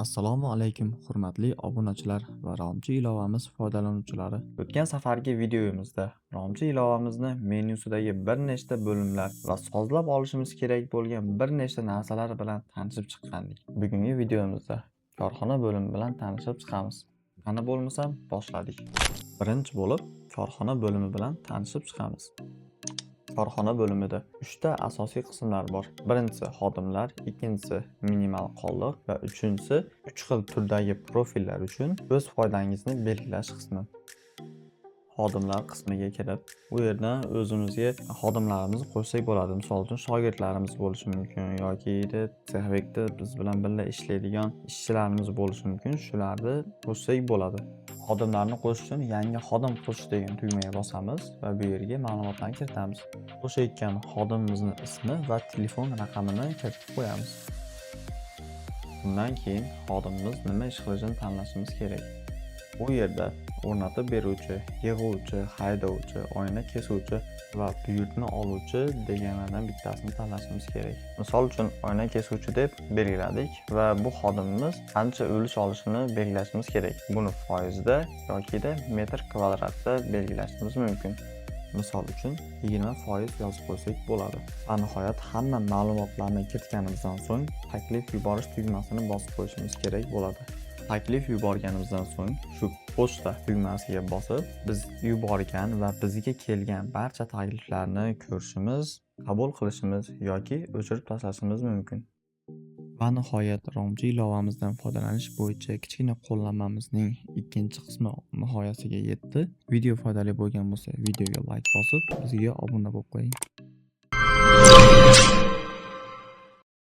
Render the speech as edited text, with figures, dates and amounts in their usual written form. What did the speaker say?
Assalomu alaykum hurmatli obunachilar va Romchi ilovamiz foydalanuvchilari. O'tgan safargi videomizda Romchi ilovamizni menyusidagi bir nechta bo'limlar va sozlab olishimiz kerak bo'lgan bir nechta narsalar bilan tanishib chiqqandik. Bugungi videomizda korxona bo'limi bilan tanishib chiqamiz. Qani bo'lmasam boshladik. Birinchi bo'lib korxona bo'limi bilan tanishib chiqamiz. Korxona bo'limida 3 ta asosiy qismlar bor. Birinchisi xodimlar, ikkinchisi minimal qoldiq va uchinchisi 3 xil turdagi profillar uchun o'z foydangizni belgilash qismi. Xodimlar qismiga kirib, u yerdan o'zimizga xodimlarimizni qo'shsak bo'ladi. Misol uchun shogirdlarimiz bo'lishi mumkin yoki texnikda biz bilan birga ishlaydigan ishchilarimiz bo'lishi mumkin. Shularni qo'shsak bo'ladi. Xodimlarni qo'shish uchun yangi xodim qo'shish degan tugmaga bosamiz va bu yerga ma'lumotlarni kiritamiz. Qo'shayotgan xodimimizning ismi va telefon raqamini kiritib qo'yamiz. Bundan keyin xodimimiz nima ish qilishini tanlashimiz kerak. Bu yerda o'rnatib beruvchi, yig'uvchi, haydovchi, oyna kesuvchi va buyurtma oluvchi deganlardan bittasini tanlashimiz kerak. Misol uchun oyna kesuvchi deb belgiladik va bu xodimimiz qancha ulush olishini belgilashimiz kerak. Buni foizda yoki metr kvadratda belgilashimiz mumkin. Misol uchun 20% yozib qo'ysak bo'ladi. Va nihoyat hamma ma'lumotlarni kiritganimizdan so'ng taklif yuborish tugmasini bosib qo'yishimiz kerak bo'ladi. Taklif yuborganimizdan so'ng shu pochta tugmasiga bosib, biz yuborgan va bizga kelgan barcha takliflarni ko'rishimiz, qabul qilishimiz yoki o'chirib tashlashimiz mumkin. Va nihoyat Romchi ilovamizdan foydalanish bo'yicha kichkina qo'llanmamizning ikkinchi qismi nihoyasiga yetdi. Video foydali bo'lgan bo'lsa, videoga like bosib, bizga obuna bo'lib qo'ying.